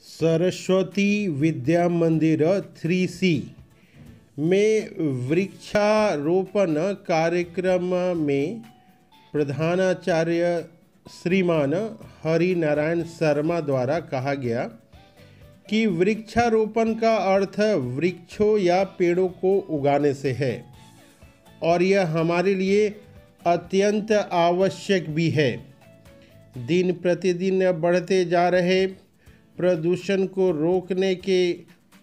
सरस्वती विद्या मंदिर 3C में वृक्षारोपण कार्यक्रम में प्रधानाचार्य श्रीमान हरि नारायण शर्मा द्वारा कहा गया कि वृक्षारोपण का अर्थ वृक्षों या पेड़ों को उगाने से है और यह हमारे लिए अत्यंत आवश्यक भी है। दिन प्रतिदिन बढ़ते जा रहे प्रदूषण को रोकने के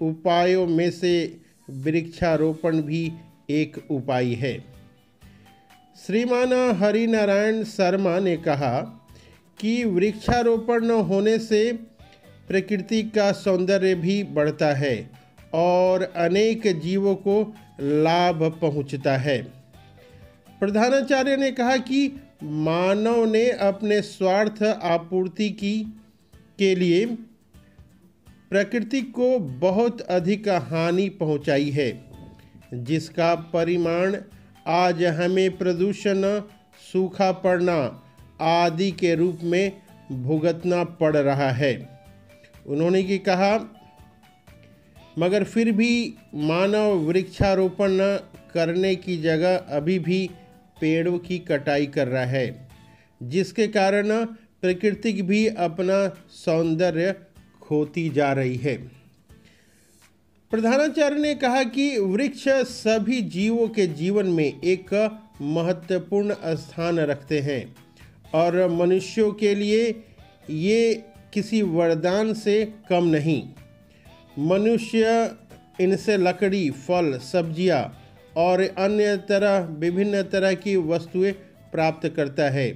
उपायों में से वृक्षारोपण भी एक उपाय है। श्रीमान हरि नारायण शर्मा ने कहा कि वृक्षारोपण होने से प्रकृति का सौंदर्य भी बढ़ता है और अनेक जीवों को लाभ पहुंचता है। प्रधानाचार्य ने कहा कि मानव ने अपने स्वार्थ आपूर्ति के लिए प्रकृति को बहुत अधिक हानि पहुंचाई है, जिसका परिणाम आज हमें प्रदूषण, सूखा पड़ना आदि के रूप में भुगतना पड़ रहा है। उन्होंने ये कहा, मगर फिर भी मानव वृक्षारोपण करने की जगह अभी भी पेड़ों की कटाई कर रहा है, जिसके कारण प्रकृति भी अपना सौंदर्य खोती जा रही है। प्रधानाचार्य ने कहा कि वृक्ष सभी जीवों के जीवन में एक महत्वपूर्ण स्थान रखते हैं और मनुष्यों के लिए ये किसी वरदान से कम नहीं। मनुष्य इनसे लकड़ी, फल, सब्जियां और विभिन्न तरह की वस्तुएं प्राप्त करता है।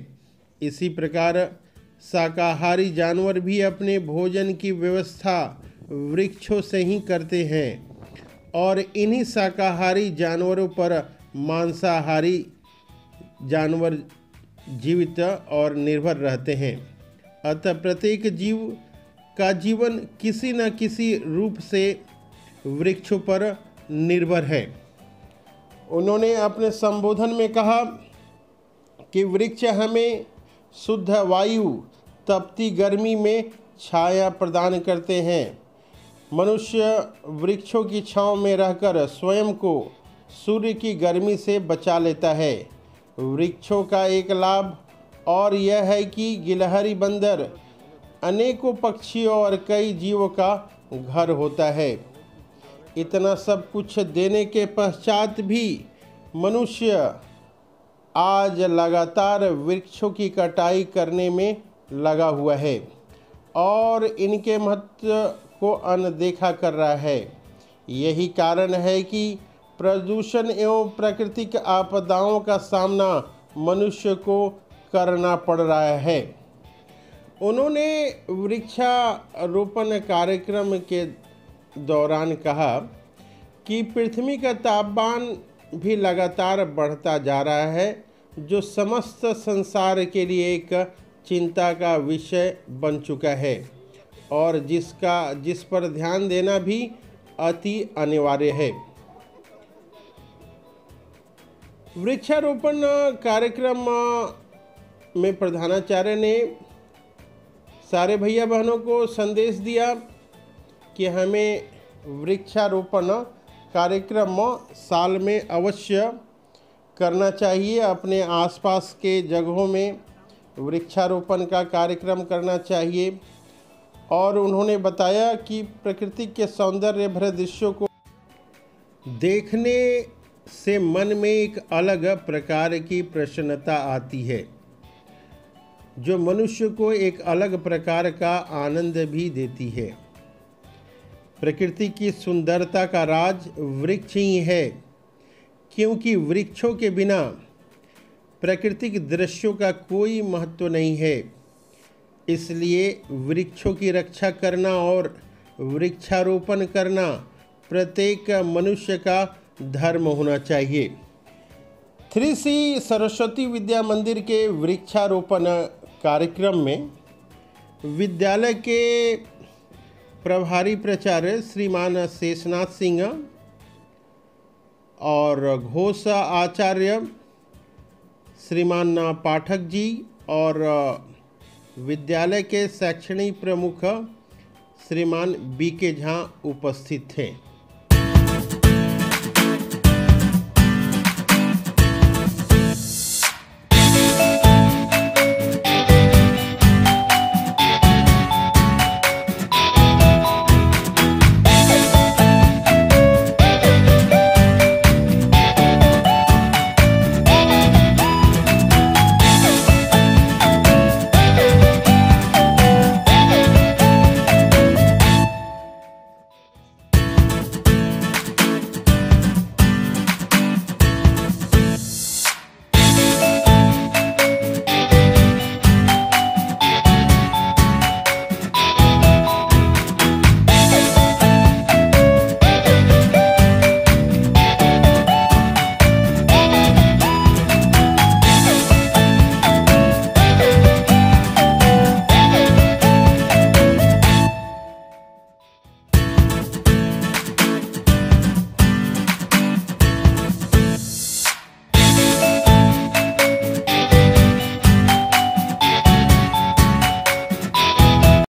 इसी प्रकार शाकाहारी जानवर भी अपने भोजन की व्यवस्था वृक्षों से ही करते हैं और इन्हीं शाकाहारी जानवरों पर मांसाहारी जानवर जीवित और निर्भर रहते हैं। अतः प्रत्येक जीव का जीवन किसी न किसी रूप से वृक्षों पर निर्भर है। उन्होंने अपने संबोधन में कहा कि वृक्ष हमें शुद्ध वायु, तपती गर्मी में छाया प्रदान करते हैं। मनुष्य वृक्षों की छांव में रहकर स्वयं को सूर्य की गर्मी से बचा लेता है। वृक्षों का एक लाभ और यह है कि गिलहरी, बंदर, अनेकों पक्षियों और कई जीवों का घर होता है। इतना सब कुछ देने के पश्चात भी मनुष्य आज लगातार वृक्षों की कटाई करने में लगा हुआ है और इनके महत्व को अनदेखा कर रहा है। यही कारण है कि प्रदूषण एवं प्राकृतिक आपदाओं का सामना मनुष्य को करना पड़ रहा है। उन्होंने वृक्षारोपण कार्यक्रम के दौरान कहा कि पृथ्वी का तापमान भी लगातार बढ़ता जा रहा है, जो समस्त संसार के लिए एक चिंता का विषय बन चुका है और जिस पर ध्यान देना भी अति अनिवार्य है। वृक्षारोपण कार्यक्रम में प्रधानाचार्य ने सारे भैया बहनों को संदेश दिया कि हमें वृक्षारोपण कार्यक्रम साल में अवश्य करना चाहिए। अपने आसपास के जगहों में वृक्षारोपण का कार्यक्रम करना चाहिए और उन्होंने बताया कि प्रकृति के सौंदर्य भरे दृश्यों को देखने से मन में एक अलग प्रकार की प्रसन्नता आती है, जो मनुष्य को एक अलग प्रकार का आनंद भी देती है। प्रकृति की सुंदरता का राज वृक्ष ही है, क्योंकि वृक्षों के बिना प्राकृतिक दृश्यों का कोई महत्व नहीं है। इसलिए वृक्षों की रक्षा करना और वृक्षारोपण करना प्रत्येक मनुष्य का धर्म होना चाहिए। 3C सरस्वती विद्या मंदिर के वृक्षारोपण कार्यक्रम में विद्यालय के प्रभारी प्राचार्य श्रीमान शेषनाथ सिंह और घोष आचार्य श्रीमान पाठक जी और विद्यालय के शैक्षणिक प्रमुख श्रीमान बी के झा उपस्थित थे।